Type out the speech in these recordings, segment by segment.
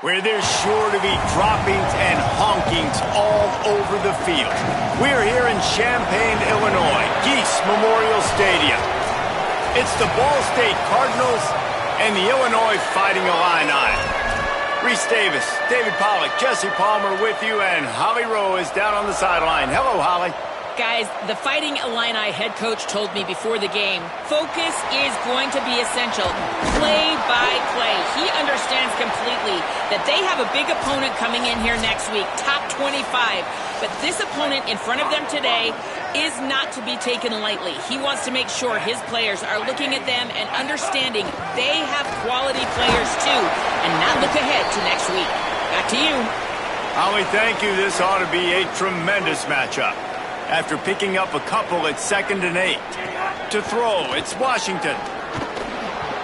where there's sure to be droppings and honkings all over the field. We're here in Champaign, Illinois, Geese Memorial Stadium. It's the Ball State Cardinals and the Illinois Fighting Illini. Reese Davis, David Pollack, Jesse Palmer with you, and Holly Rowe is down on the sideline. Hello, Holly. Guys, the Fighting Illini head coach told me before the game, focus is going to be essential. Play by play. He understands completely that they have a big opponent coming in here next week, top 25. But this opponent in front of them today is not to be taken lightly. He wants to make sure his players are looking at them and understanding they have quality players too, and not look ahead to next week. Back to you. Holly, thank you. This ought to be a tremendous matchup. After picking up a couple at 2nd and 8. To throw, it's Washington.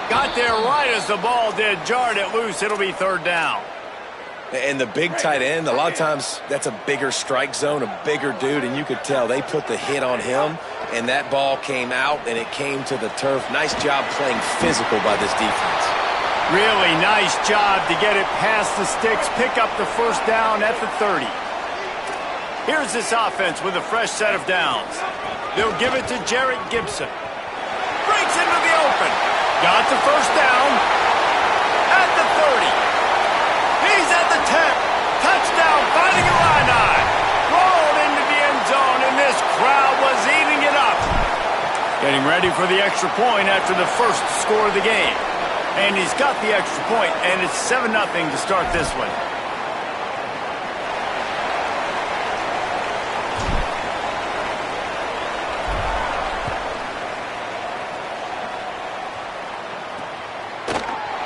Got there right as the ball did. Jarred it loose. It'll be 3rd down. And the big tight end, a lot of times that's a bigger strike zone, a bigger dude, and you could tell they put the hit on him, and that ball came out, and it came to the turf. Nice job playing physical by this defense. Really nice job to get it past the sticks, pick up the 1st down at the 30. Here's this offense with a fresh set of downs. They'll give it to Jarrett Gibson. Breaks into the open. Got the 1st down. At the 30. He's at the 10. Touchdown, Fighting Illini. Rolled into the end zone, and this crowd was eating it up. Getting ready for the extra point after the first score of the game. And he's got the extra point, and it's 7-0 to start this one.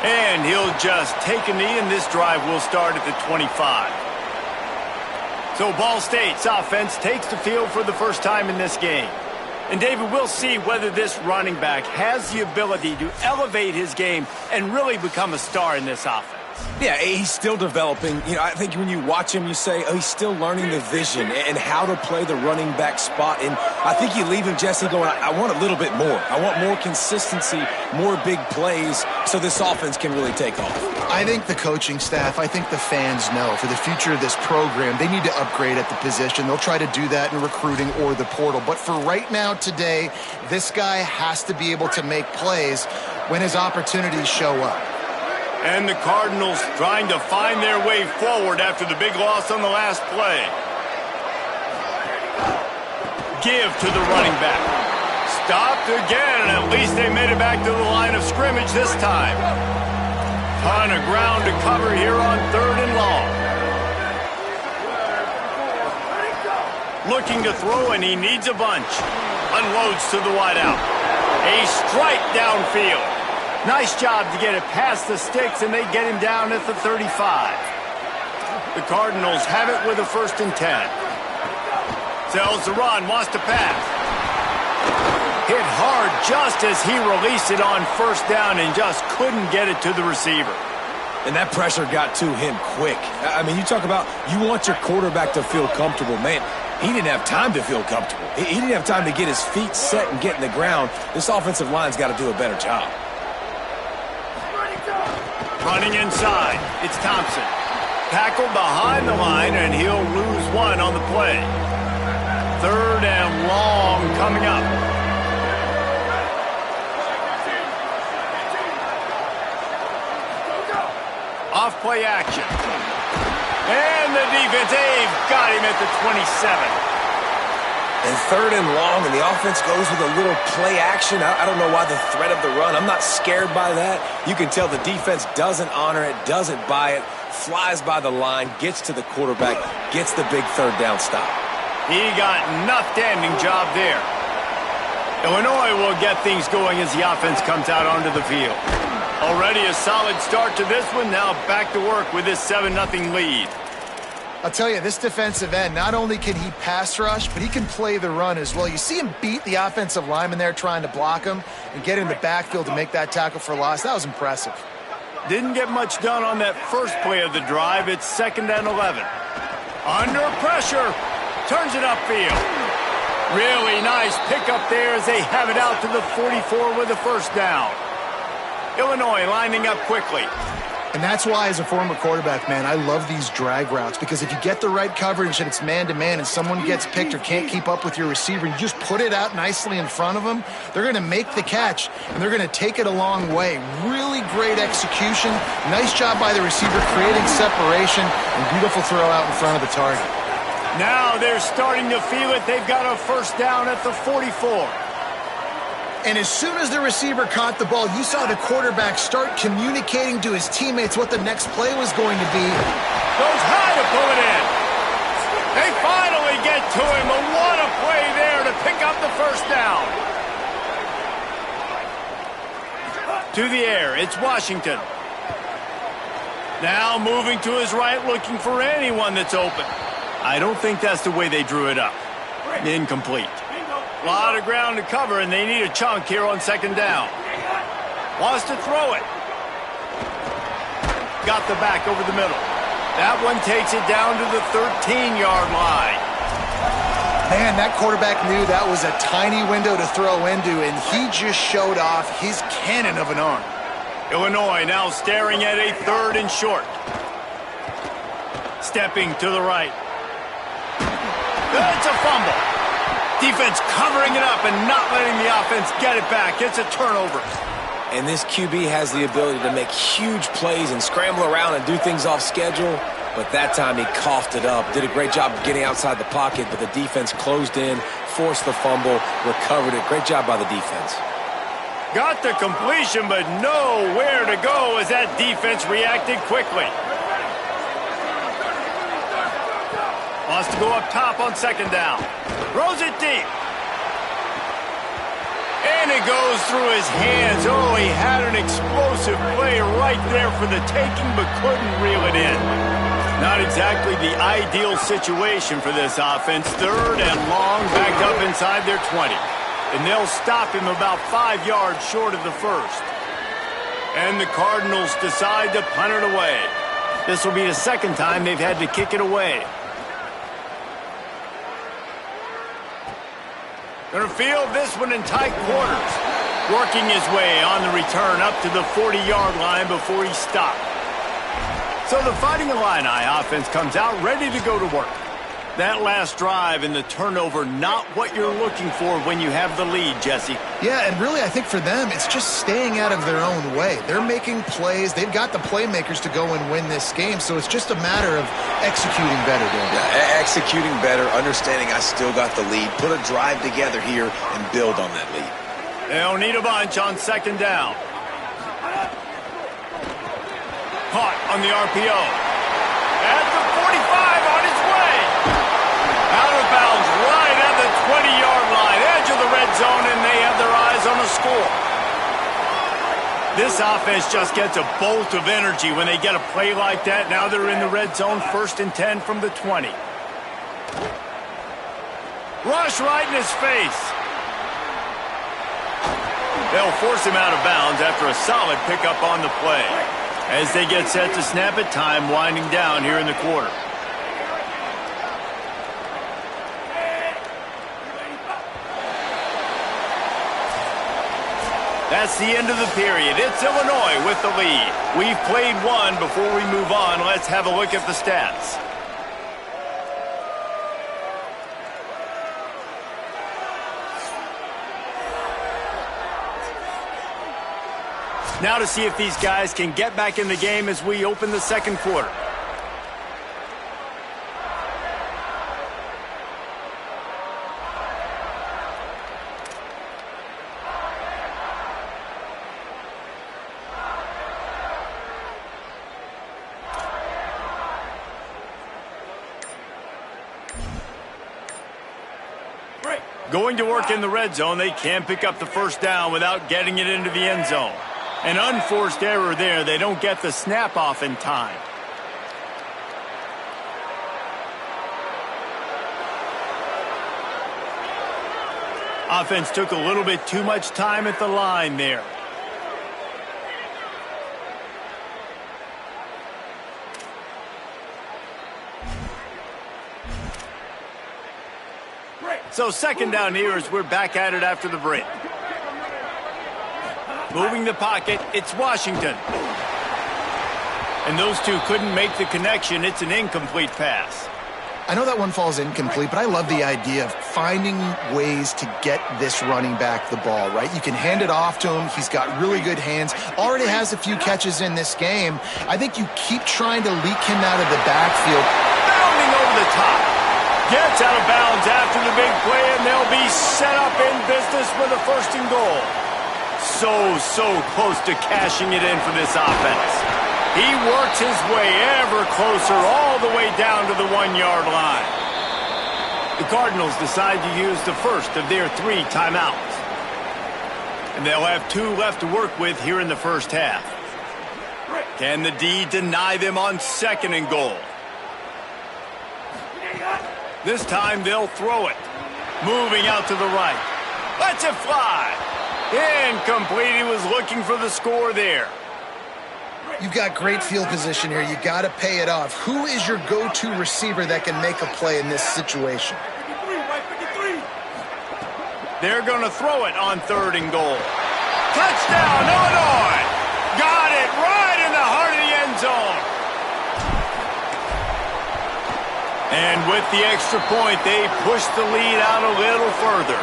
And he'll just take a knee, and this drive will start at the 25. So Ball State's offense takes the field for the first time in this game. And David, we'll see whether this running back has the ability to elevate his game and really become a star in this offense. Yeah, he's still developing. You know, I think when you watch him, you say, oh, he's still learning the vision and how to play the running back spot. And I think you leave him, Jesse, going, I want a little bit more. I want more consistency, more big plays, so this offense can really take off. I think the coaching staff, I think the fans know for the future of this program, they need to upgrade at the position. They'll try to do that in recruiting or the portal. But for right now, today, this guy has to be able to make plays when his opportunities show up. And the Cardinals trying to find their way forward after the big loss on the last play. Give to the running back. Stopped again, and at least they made it back to the line of scrimmage this time. Ton of ground to cover here on 3rd and long. Looking to throw, and he needs a bunch. Unloads to the wideout. A strike downfield. Nice job to get it past the sticks, and they get him down at the 35. The Cardinals have it with a 1st and 10. Sells the run, wants to pass. Hit hard just as he released it on 1st down and just couldn't get it to the receiver. And that pressure got to him quick. I mean, you talk about you want your quarterback to feel comfortable. Man, he didn't have time to feel comfortable. He didn't have time to get his feet set and get in the ground. This offensive line's got to do a better job. Running inside, it's Thompson. Tackled behind the line, and he'll lose 1 on the play. 3rd and long coming up. Off play action. And the defense, they've got him at the 27. And 3rd and long, and the offense goes with a little play action. I don't know why the threat of the run. I'm not scared by that. You can tell the defense doesn't honor it, doesn't buy it, flies by the line, gets to the quarterback, gets the big 3rd down stop. He got an upstanding job there. Illinois will get things going as the offense comes out onto the field. Already a solid start to this one. Now back to work with this 7-0 lead. I'll tell you, this defensive end, not only can he pass rush, but he can play the run as well. You see him beat the offensive lineman there trying to block him and get in the backfield to make that tackle for loss. That was impressive. Didn't get much done on that first play of the drive. It's 2nd and 11. Under pressure. Turns it upfield. Really nice pickup there as they have it out to the 44 with a 1st down. Illinois lining up quickly. And that's why, as a former quarterback, man, I love these drag routes, because if you get the right coverage and it's man-to-man and someone gets picked or can't keep up with your receiver, and you just put it out nicely in front of them, they're going to make the catch, and they're going to take it a long way. Really great execution. Nice job by the receiver creating separation, and beautiful throw out in front of the target. Now they're starting to feel it. They've got a first down at the 44. And as soon as the receiver caught the ball, you saw the quarterback start communicating to his teammates what the next play was going to be. Goes high to pull it in. They finally get to him. And what a play there to pick up the first down. To the air, it's Washington. Now moving to his right, looking for anyone that's open. I don't think that's the way they drew it up. Incomplete. A lot of ground to cover, and they need a chunk here on second down. Wants to throw it. Got the back over the middle. That one takes it down to the 13-yard line. Man, that quarterback knew that was a tiny window to throw into, and he just showed off his cannon of an arm. Illinois now staring at a 3rd and short. Stepping to the right. It's a fumble. Defense covering it up and not letting the offense get it back. It's a turnover. And this QB has the ability to make huge plays and scramble around and do things off schedule. But that time he coughed it up. Did a great job of getting outside the pocket, but the defense closed in, forced the fumble, recovered it. Great job by the defense. Got the completion, but nowhere to go as that defense reacted quickly. Wants to go up top on second down. Throws it deep. And it goes through his hands. Oh, he had an explosive play right there for the taking, but couldn't reel it in. Not exactly the ideal situation for this offense. 3rd and long, backed up inside their 20. And they'll stop him about 5 yards short of the first. And the Cardinals decide to punt it away. This will be the second time they've had to kick it away. Going to field this one in tight quarters. Working his way on the return up to the 40-yard line before he stopped. So the Fighting Illini offense comes out ready to go to work. That last drive and the turnover, not what you're looking for when you have the lead, Jesse. Yeah, and really I think for them, it's just staying out of their own way. They're making plays. They've got the playmakers to go and win this game, so it's just a matter of executing better. Yeah, executing better, understanding I still got the lead, put a drive together here and build on that lead. They'll need a bunch on second down. Caught on the RPO. At the 45 on his way. Out of bounds right at the 20-yard line. Edge of the red zone, and they have their eyes on a score. This offense just gets a bolt of energy when they get a play like that. Now they're in the red zone, 1st and 10 from the 20. Rush right in his face. They'll force him out of bounds after a solid pickup on the play. As they get set to snap it, time winding down here in the quarter. That's the end of the period. It's Illinois with the lead. We've played one. Before we move on, let's have a look at the stats. Now to see if these guys can get back in the game as we open the second quarter. Going to work in the red zone, they can't pick up the first down without getting it into the end zone. An unforced error there. They don't get the snap off in time. Offense took a little bit too much time at the line there. So second down here as we're back at it after the break. Moving the pocket, it's Washington. And those two couldn't make the connection. It's an incomplete pass. I know that one falls incomplete, but I love the idea of finding ways to get this running back the ball, right? You can hand it off to him. He's got really good hands. Already has a few catches in this game. I think you keep trying to leak him out of the backfield. Bounding over the top. Gets out of bounds after the big play, and they'll be set up in business with a 1st and goal. So close to cashing it in for this offense. He works his way ever closer all the way down to the 1-yard line. The Cardinals decide to use the first of their 3 timeouts. And they'll have 2 left to work with here in the first half. Can the D deny them on 2nd and goal? This time they'll throw it. Moving out to the right. Lets it fly. Incomplete. He was looking for the score there. You've got great field position here. You got to pay it off. Who is your go-to receiver that can make a play in this situation? They're going to throw it on 3rd and goal. Touchdown, Illinois! Got it right in the heart of the end zone. And with the extra point, they push the lead out a little further.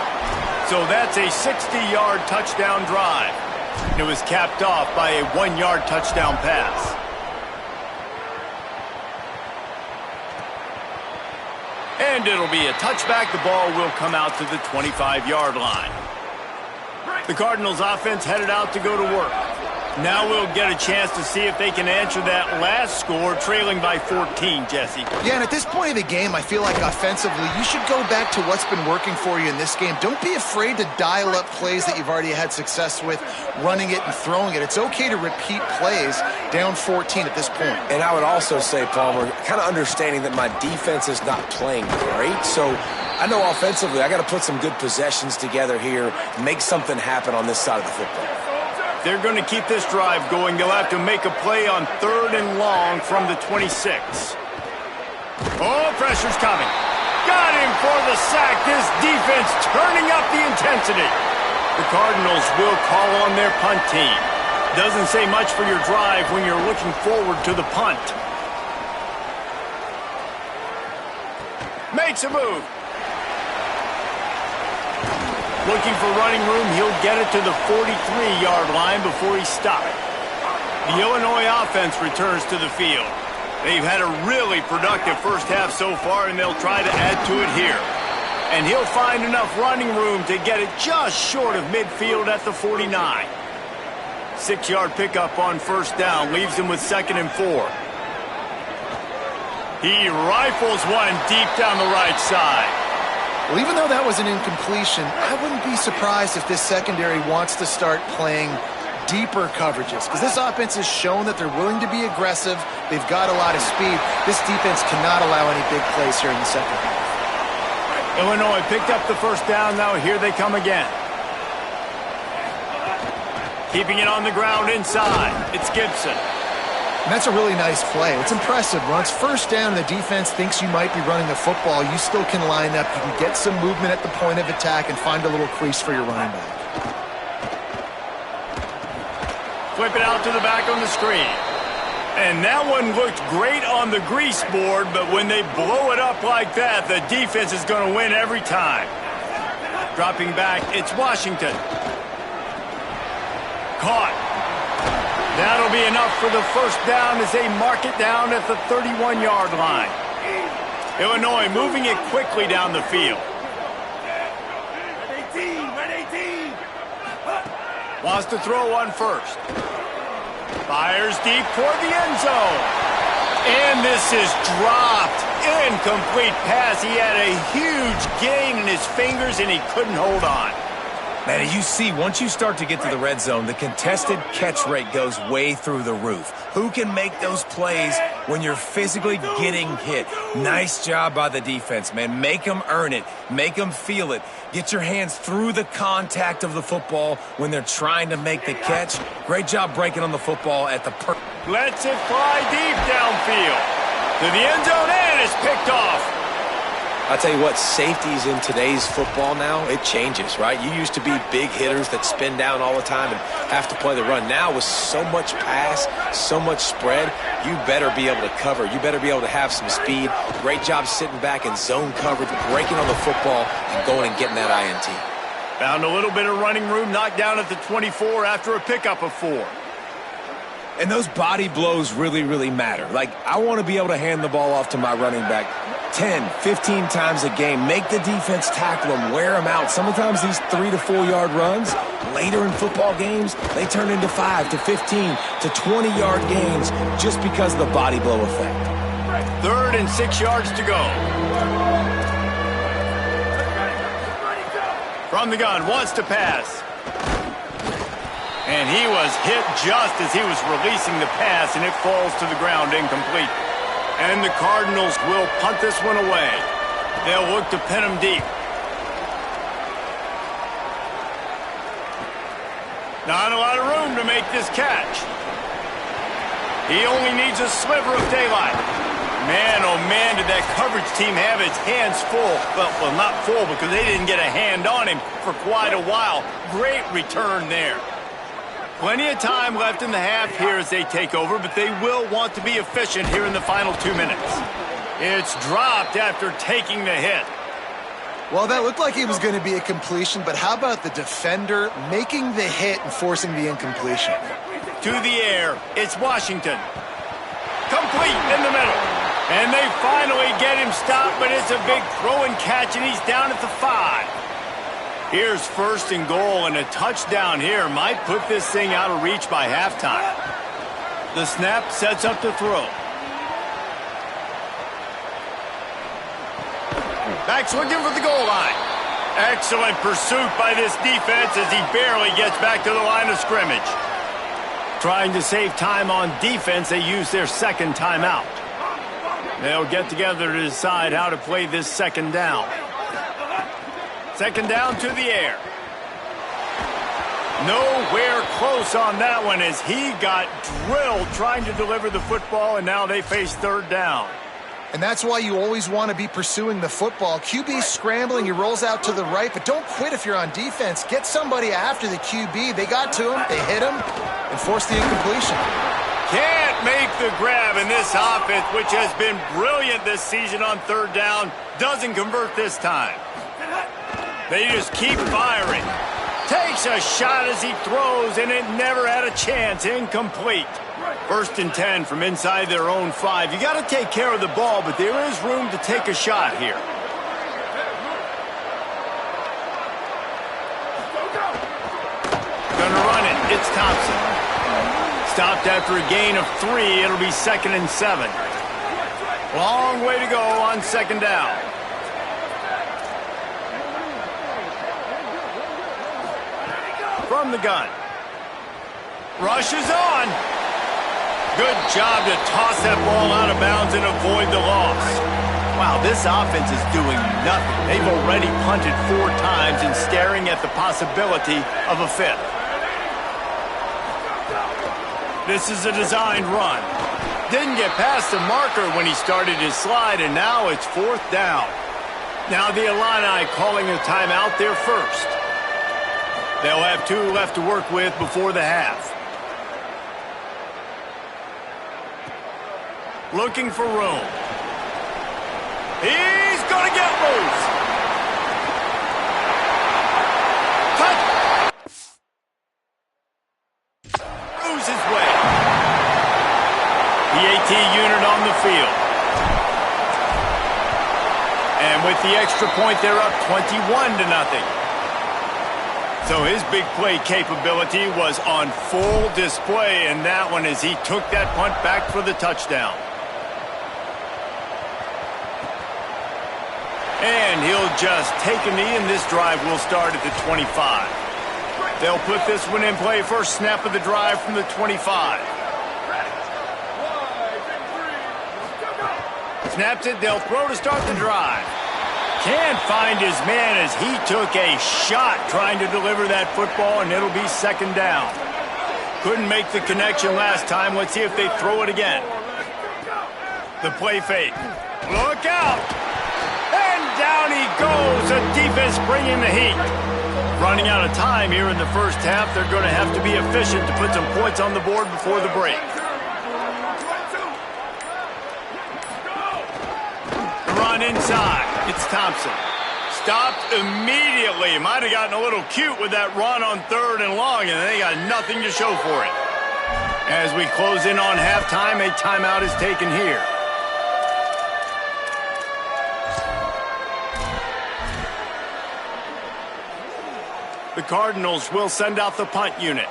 So that's a 60-yard touchdown drive. And it was capped off by a 1-yard touchdown pass. And it'll be a touchback. The ball will come out to the 25-yard line. The Cardinals offense headed out to go to work. Now we'll get a chance to see if they can answer that last score, trailing by 14, Jesse. Yeah, and at this point of the game, I feel like offensively, you should go back to what's been working for you in this game. Don't be afraid to dial up plays that you've already had success with, running it and throwing it. It's okay to repeat plays down 14 at this point. And I would also say, Palmer, kind of understanding that my defense is not playing great, so I know offensively I got to put some good possessions together here, make something happen on this side of the football. They're going to keep this drive going. They'll have to make a play on 3rd and long from the 26. Oh, pressure's coming. Got him for the sack. This defense turning up the intensity. The Cardinals will call on their punt team. Doesn't say much for your drive when you're looking forward to the punt. Makes a move. Looking for running room, he'll get it to the 43-yard line before he's stopped. The Illinois offense returns to the field. They've had a really productive first half so far, and they'll try to add to it here. And he'll find enough running room to get it just short of midfield at the 49. 6-yard pickup on 1st down leaves him with 2nd and 4. He rifles one deep down the right side. Well, even though that was an incompletion, I wouldn't be surprised if this secondary wants to start playing deeper coverages, because this offense has shown that they're willing to be aggressive. They've got a lot of speed. This defense cannot allow any big plays here in the second half. Illinois picked up the 1st down. Now here they come again. Keeping it on the ground inside. It's Gibson. And that's a really nice play. It's impressive. Once 1st down, the defense thinks you might be running the football. You still can line up. You can get some movement at the point of attack and find a little crease for your running back. Flip it out to the back on the screen. And that one looked great on the grease board, but when they blow it up like that, the defense is going to win every time. Dropping back, it's Washington. Caught. That'll be enough for the 1st down as they mark it down at the 31-yard line. Illinois moving it quickly down the field. Wants to throw on 1st. Fires deep toward the end zone. And this is dropped. Incomplete pass. He had a huge gain in his fingers and he couldn't hold on. Man, you see, once you start to get to the red zone, the contested catch rate goes way through the roof. Who can make those plays when you're physically getting hit? Nice job by the defense, man. Make them earn it. Make them feel it. Get your hands through the contact of the football when they're trying to make the catch. Great job breaking on the football at the Lets it fly deep downfield. To the end zone, and it's picked off. I tell you what, safeties in today's football now, it changes, right? You used to be big hitters that spin down all the time and have to play the run. Now with so much pass, so much spread, you better be able to cover. You better be able to have some speed. Great job sitting back in zone coverage, breaking on the football, and going and getting that INT. Found a little bit of running room, knocked down at the 24 after a pickup of 4. And those body blows really, really matter. Like, I want to be able to hand the ball off to my running back 10, 15 times a game. Make the defense tackle them, wear them out. Sometimes these 3 to 4 yard runs, later in football games, they turn into 5 to 15 to 20 yard gains just because of the body blow effect. 3rd and 6 yards to go. From the gun, wants to pass. And he was hit just as he was releasing the pass, and it falls to the ground incomplete. And the Cardinals will punt this one away. They'll look to pin him deep. Not a lot of room to make this catch. He only needs a sliver of daylight. Man, oh man, did that coverage team have its hands full. Well, not full because they didn't get a hand on him for quite a while. Great return there. Plenty of time left in the half here as they take over, but they will want to be efficient here in the final 2 minutes. It's dropped after taking the hit. Well, that looked like it was going to be a completion, but how about the defender making the hit and forcing the incompletion? To the air, it's Washington. Complete in the middle. And they finally get him stopped, but it's a big throw and catch, and he's down at the 5. Here's 1st and goal, and a touchdown here might put this thing out of reach by halftime. The snap sets up the throw. Back's looking for the goal line. Excellent pursuit by this defense as he barely gets back to the line of scrimmage. Trying to save time on defense, they use their 2nd timeout. They'll get together to decide how to play this 2nd down. 2nd down to the air. Nowhere close on that one as he got drilled trying to deliver the football, and now they face 3rd down. And that's why you always want to be pursuing the football. QB's scrambling, he rolls out to the right, but don't quit if you're on defense. Get somebody after the QB. They got to him, they hit him, and forced the incompletion. Can't make the grab, and this offense, which has been brilliant this season on 3rd down, doesn't convert this time. They just keep firing. Takes a shot as he throws, and it never had a chance. Incomplete. 1st and 10 from inside their own 5. You got to take care of the ball, but there is room to take a shot here. Gonna run it. It's Thompson. Stopped after a gain of 3. It'll be 2nd and 7. Long way to go on 2nd down. From the gun. Rushes on. Good job to toss that ball out of bounds and avoid the loss. Wow, this offense is doing nothing. They've already punted 4 times and staring at the possibility of a 5th. This is a designed run. Didn't get past the marker when he started his slide, and now it's 4th down. Now the Illini calling a timeout there first. They'll have 2 left to work with before the half. Looking for room. He's going to get loose. Cut. Throws his way. The AT unit on the field. And with the extra point, they're up 21-0. So his big play capability was on full display in that one as he took that punt back for the touchdown. And he'll just take a knee, and this drive will start at the 25. They'll put this one in play. First snap of the drive from the 25. Snaps it. They'll throw to start the drive. Can't find his man as he took a shot trying to deliver that football, and it'll be 2nd down. Couldn't make the connection last time. Let's see if they throw it again. The play fake. Look out! And down he goes. The defense bringing the heat. Running out of time here in the first half. They're going to have to be efficient to put some points on the board before the break. Run inside. It's Thompson. Stopped immediately. Might have gotten a little cute with that run on 3rd and long, and they got nothing to show for it. As we close in on halftime, a timeout is taken here. The Cardinals will send out the punt unit.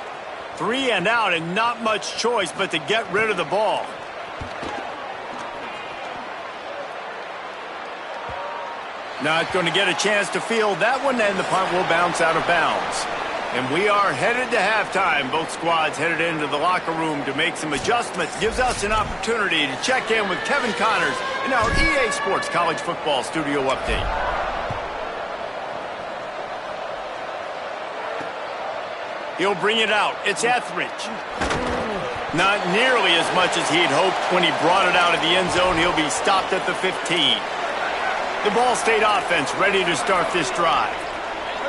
3 and out, and not much choice but to get rid of the ball. Not going to get a chance to field that one, and the punt will bounce out of bounds. And we are headed to halftime. Both squads headed into the locker room to make some adjustments. Gives us an opportunity to check in with Kevin Connors in our EA Sports College Football Studio Update. He'll bring it out. It's Etheridge. Not nearly as much as he'd hoped when he brought it out of the end zone. He'll be stopped at the 15. The Ball State offense ready to start this drive.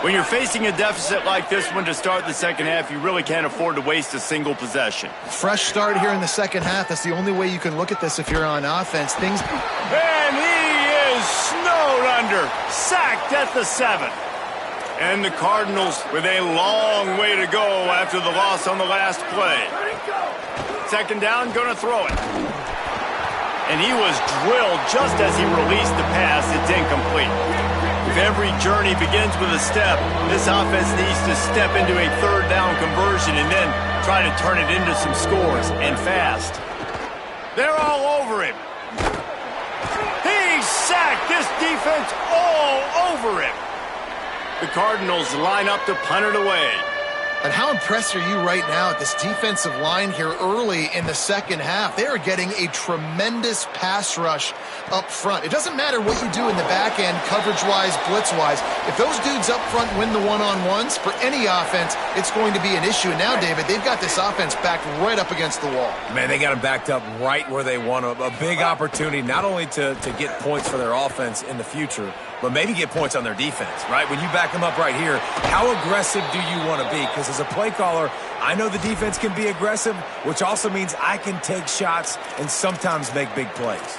When you're facing a deficit like this one to start the second half, you really can't afford to waste a single possession. Fresh start here in the second half. That's the only way you can look at this if you're on offense. And he is snowed under. Sacked at the 7. And the Cardinals with a long way to go after the loss on the last play. Second down, going to throw it. And he was drilled just as he released the pass. It's incomplete. If every journey begins with a step, this offense needs to step into a 3rd down conversion and then try to turn it into some scores, and fast. They're all over him. He's sacked. This defense all over him. The Cardinals line up to punt it away. And how impressed are you right now at this defensive line here early in the second half? They are getting a tremendous pass rush up front. It doesn't matter what you do in the back end, coverage-wise, blitz-wise. If those dudes up front win the one-on-ones, for any offense, it's going to be an issue. And now, David, they've got this offense backed right up against the wall. Man, they got them backed up right where they want them. A big opportunity not only to get points for their offense in the future, but maybe get points on their defense, right? When you back them up right here, how aggressive do you want to be? Because as a play caller, I know the defense can be aggressive, which also means I can take shots and sometimes make big plays.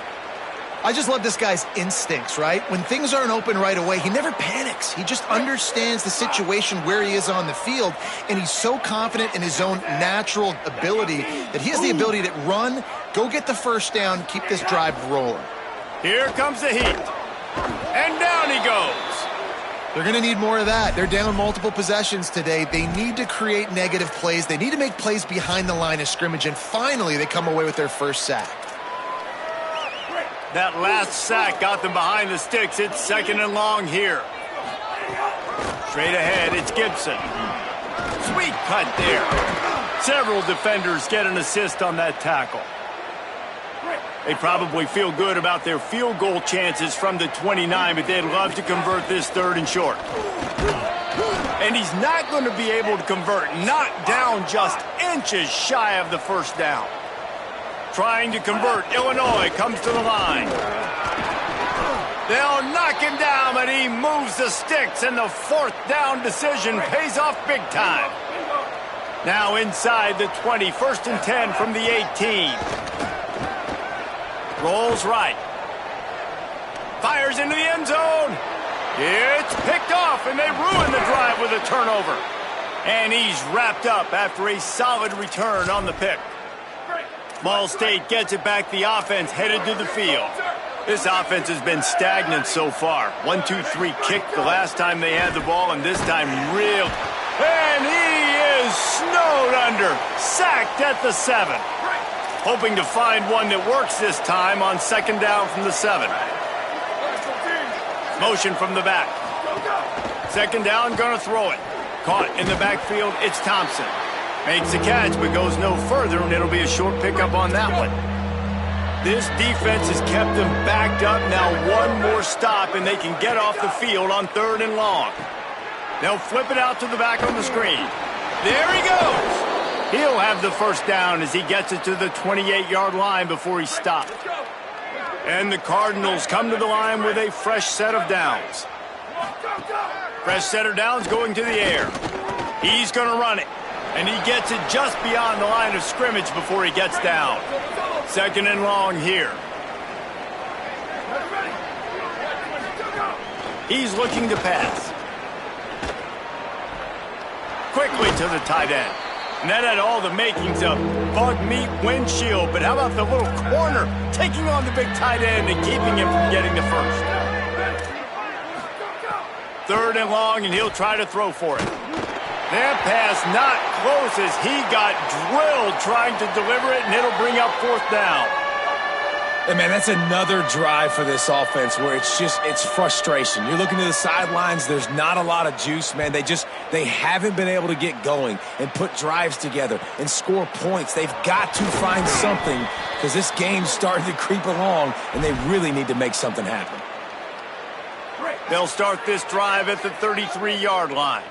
I just love this guy's instincts, right? When things aren't open right away, he never panics. He just understands the situation where he is on the field, and he's so confident in his own natural ability that he has the ability to run, go get the first down, keep this drive rolling. Here comes the heat. And down he goes. They're going to need more of that. They're down multiple possessions today. They need to create negative plays. They need to make plays behind the line of scrimmage, and finally they come away with their first sack. That last sack got them behind the sticks. It's 2nd and long here. Straight ahead, it's Gibson. Sweet cut there. Several defenders get an assist on that tackle. They probably feel good about their field goal chances from the 29, but they'd love to convert this 3rd and short. And he's not going to be able to convert. Knocked down just inches shy of the first down. Trying to convert. Illinois comes to the line. They'll knock him down, but he moves the sticks, and the 4th down decision pays off big time. Now inside the 20, 1st and 10 from the 18. Rolls right. Fires into the end zone. It's picked off, and they ruin the drive with a turnover. And he's wrapped up after a solid return on the pick. Ball State gets it back. The offense headed to the field. This offense has been stagnant so far. 1-2-3 kick the last time they had the ball, and this time real. And he is snowed under. Sacked at the 7. Hoping to find one that works this time on 2nd down from the 7. Motion from the back. 2nd down, gonna throw it. Caught in the backfield, it's Thompson. Makes the catch, but goes no further, and it'll be a short pickup on that one. This defense has kept them backed up. Now one more stop, and they can get off the field on 3rd and long. They'll flip it out to the back on the screen. There he goes. He'll have the first down as he gets it to the 28-yard line before he's stopped. And the Cardinals come to the line with a fresh set of downs. Fresh set of downs going to the air. He's going to run it. And he gets it just beyond the line of scrimmage before he gets down. Second and long here. He's looking to pass. Quickly to the tight end. And that had all the makings of bug meat windshield. But how about the little corner taking on the big tight end and keeping him from getting the first? Third and long, and he'll try to throw for it. That pass not close as he got drilled trying to deliver it, and it'll bring up fourth down. And man, that's another drive for this offense where it's frustration. You're looking to the sidelines, there's not a lot of juice, man. They haven't been able to get going and put drives together and score points. They've got to find something because this game's starting to creep along, and they really need to make something happen. They'll start this drive at the 33-yard line.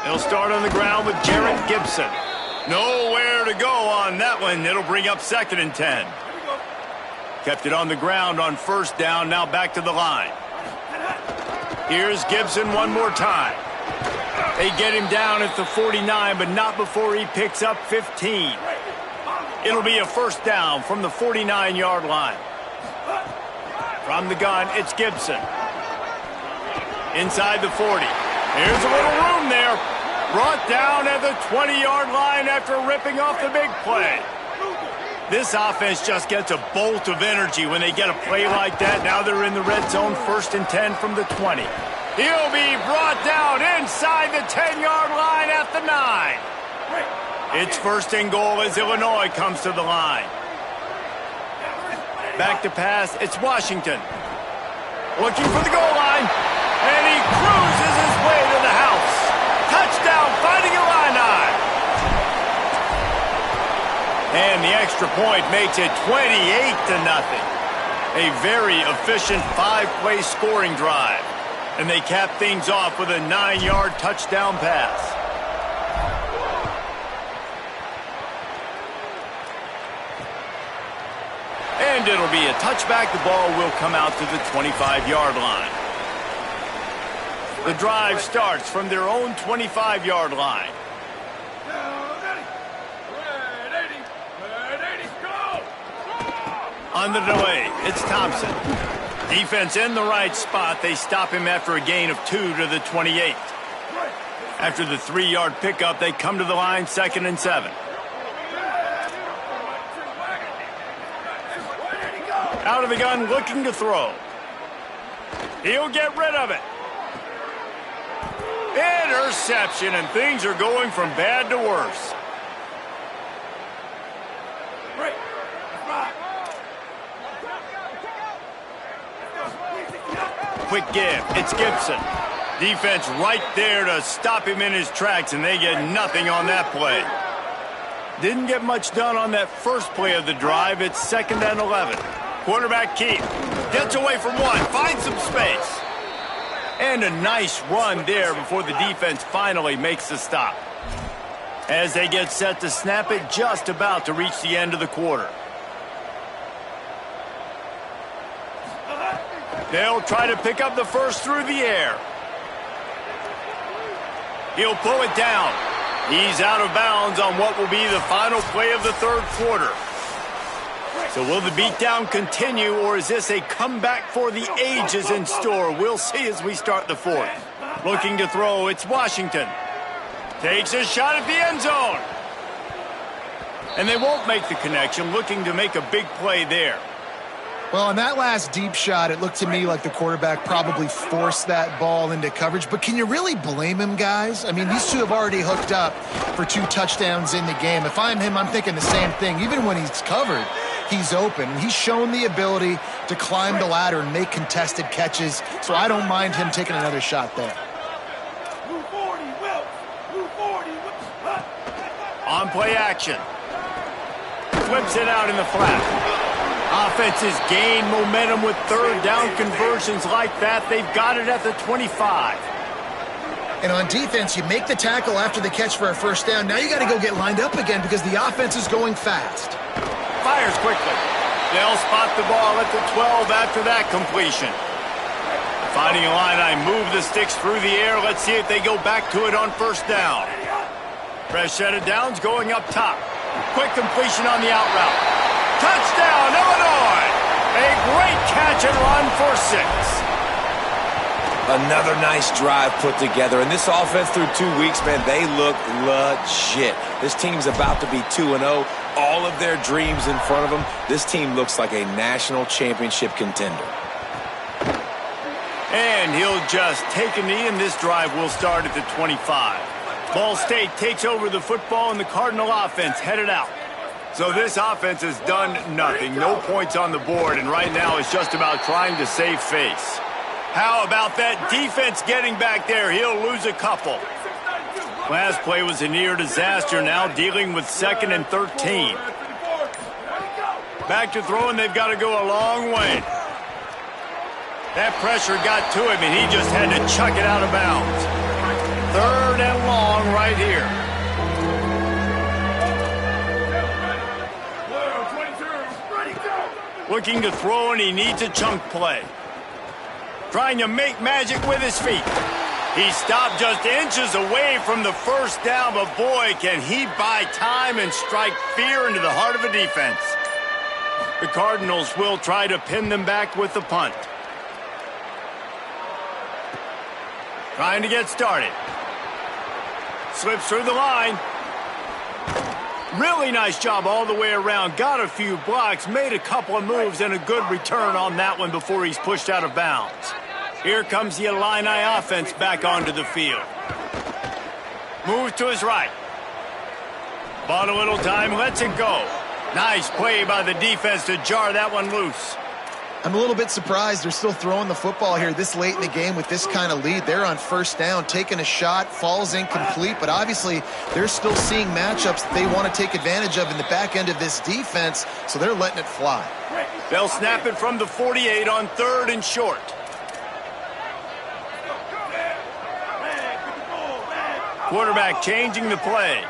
They'll start on the ground with Jarrett Gibson. Nowhere to go on that one. It'll bring up second and 10. Kept it on the ground on first down, now back to the line. Here's Gibson one more time. They get him down at the 49, but not before he picks up 15. It'll be a first down from the 49-yard line. From the gun, it's Gibson. Inside the 40. Here's a little room there. Brought down at the 20-yard line after ripping off the big play. This offense just gets a bolt of energy when they get a play like that. Now they're in the red zone, first and 10 from the 20. He'll be brought down inside the 10-yard line at the 9. It's first and goal as Illinois comes to the line. Back to pass, it's Washington. Looking for the goal line, and he cruises his way to the house. Touchdown, Fighting Illini. And the extra point makes it 28-0. A very efficient 5-play scoring drive. And they cap things off with a 9-yard touchdown pass. And it'll be a touchback. The ball will come out to the 25-yard line. The drive starts from their own 25-yard line. On the delay, it's Thompson. Defense in the right spot. They stop him after a gain of 2 to the 28. After the 3-yard pickup, they come to the line, second and 7. Out of the gun, looking to throw. He'll get rid of it. Interception, and things are going from bad to worse. Quick give, it's Gibson. Defense right there to stop him in his tracks, and they get nothing on that play. Didn't get much done on that first play of the drive. It's second and 11. Quarterback keep. Gets away from one, finds some space. And a nice run there before the defense finally makes the stop. As they get set to snap it, just about to reach the end of the quarter. They'll try to pick up the first through the air. He'll pull it down. He's out of bounds on what will be the final play of the third quarter. So will the beatdown continue, or is this a comeback for the ages in store? We'll see as we start the fourth. Looking to throw, it's Washington. Takes a shot at the end zone. And they won't make the connection, looking to make a big play there. Well, on that last deep shot, it looked to me like the quarterback probably forced that ball into coverage. But can you really blame him, guys? I mean, these two have already hooked up for 2 touchdowns in the game. If I'm him, I'm thinking the same thing. Even when he's covered, he's open. He's shown the ability to climb the ladder and make contested catches. So I don't mind him taking another shot there. On play action. Flips it out in the flat. Offenses gain momentum with third down conversions like that. They've got it at the 25. And on defense, you make the tackle after the catch for a first down. Now you got to go get lined up again because the offense is going fast. Fires quickly. They'll spot the ball at the 12 after that completion. Fighting Illini move the sticks through the air. Let's see if they go back to it on first down. Fresh set of downs going up top. Quick completion on the out route. Touchdown, Illinois! A great catch and run for 6. Another nice drive put together. And this offense through 2 weeks, man, they look legit. This team's about to be 2-0. All of their dreams in front of them. This team looks like a national championship contender. And he'll just take a knee, and this drive will start at the 25. Ball State takes over the football, and the Cardinal offense headed out. So this offense has done nothing. No points on the board, and right now it's just about trying to save face. How about that defense getting back there? He'll lose a couple. Last play was a near disaster, now dealing with 2nd and 13. Back to throwing, they've got to go a long way. That pressure got to him, and he just had to chuck it out of bounds. 3rd and long right here. Looking to throw, and he needs a chunk play. Trying to make magic with his feet. He stopped just inches away from the first down, but boy, can he buy time and strike fear into the heart of a defense. The Cardinals will try to pin them back with the punt. Trying to get started. Slips through the line. Really nice job all the way around. Got a few blocks, made a couple of moves, and a good return on that one before he's pushed out of bounds. Here comes the Illini offense back onto the field. Moves to his right. Bought a little time, lets it go. Nice play by the defense to jar that one loose. I'm a little bit surprised they're still throwing the football here this late in the game with this kind of lead. They're on first down, taking a shot, falls incomplete, but obviously they're still seeing matchups that they want to take advantage of in the back end of this defense, so they're letting it fly. They'll snap it from the 48 on 3rd and short. Quarterback changing the play.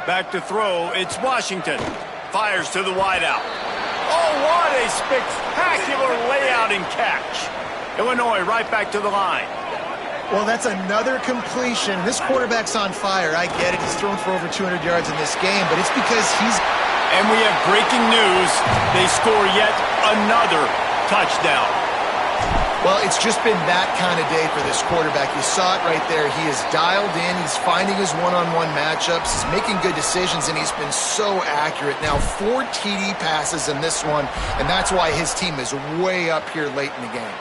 Back to throw, it's Washington. Fires to the wideout. Oh, what a spectacular layout and catch. Illinois right back to the line. Well, that's another completion. This quarterback's on fire. I get it. He's thrown for over 200 yards in this game, but it's because he's... And we have breaking news. They score yet another touchdown. Well, it's just been that kind of day for this quarterback. You saw it right there. He is dialed in. He's finding his one-on-one matchups. He's making good decisions, and he's been so accurate. Now, 4 TD passes in this one, and that's why his team is way up here late in the game.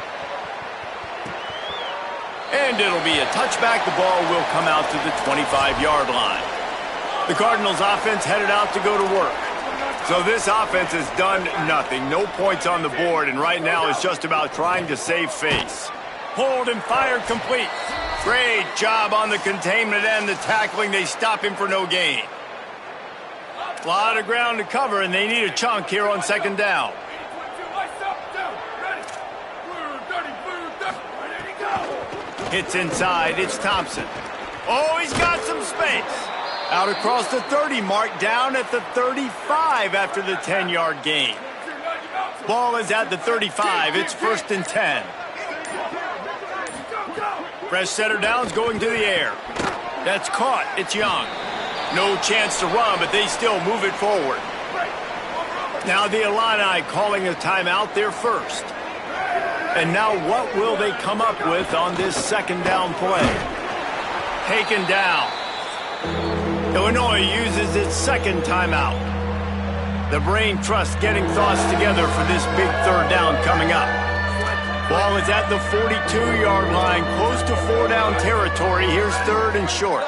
And it'll be a touchback. The ball will come out to the 25-yard line. The Cardinals offense headed out to go to work. So this offense has done nothing. No points on the board, and right now it's just about trying to save face. Pulled and fired complete. Great job on the containment and the tackling. They stop him for no gain. A lot of ground to cover, and they need a chunk here on 2nd down. Hits inside. It's Thompson. Oh, he's got some space. Out across the 30 mark, down at the 35 after the 10-yard gain. Ball is at the 35. It's 1st and 10. Fresh setter downs going to the air. That's caught. It's Young. No chance to run, but they still move it forward. Now the Illini calling a timeout there first. And now what will they come up with on this 2nd down play? Taken down. Illinois uses its 2nd timeout. The Brain Trust getting thoughts together for this big 3rd down coming up. Ball is at the 42-yard line, close to 4-down territory. Here's 3rd and short.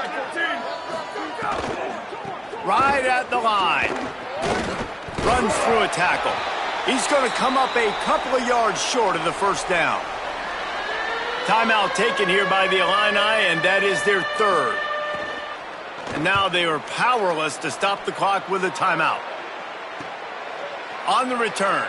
Right at the line. Runs through a tackle. He's going to come up a couple of yards short of the 1st down. Timeout taken here by the Illini, and that is their 3rd. And now they are powerless to stop the clock with a timeout. On the return.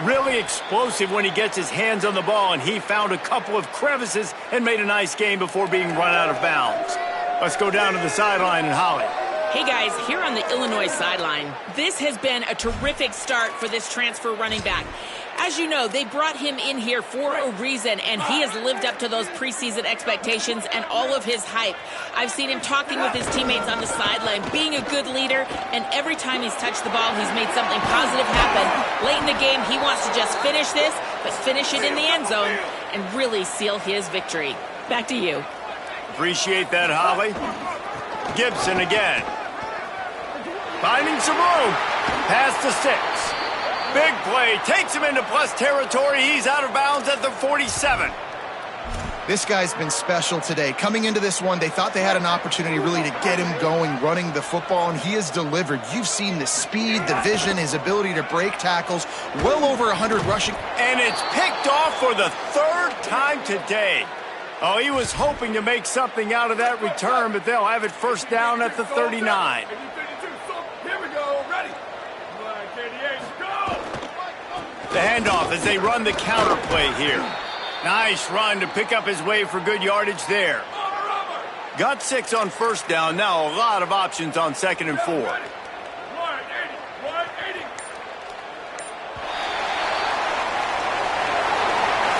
Really explosive when he gets his hands on the ball, and he found a couple of crevices and made a nice game before being run out of bounds. Let's go down to the sideline and Holly. Hey guys, here on the Illinois sideline, this has been a terrific start for this transfer running back. As you know, they brought him in here for a reason, and he has lived up to those preseason expectations and all of his hype. I've seen him talking with his teammates on the sideline, being a good leader, and every time he's touched the ball, he's made something positive happen. Late in the game, he wants to just finish this, but finish it in the end zone and really seal his victory. Back to you. Appreciate that, Holly. Gibson again. Finding some room. Pass to 6. Big play. Takes him into plus territory. He's out of bounds at the 47. This guy's been special today. Coming into this one, they thought they had an opportunity really to get him going, running the football, and he has delivered. You've seen the speed, the vision, his ability to break tackles, well over 100 rushing. And it's picked off for the 3rd time today. Oh, he was hoping to make something out of that return, but they'll have it first down at the 39. The handoff as they run the counter play here. Nice run to pick up his way for good yardage there. Got 6 on first down. Now a lot of options on 2nd and 4.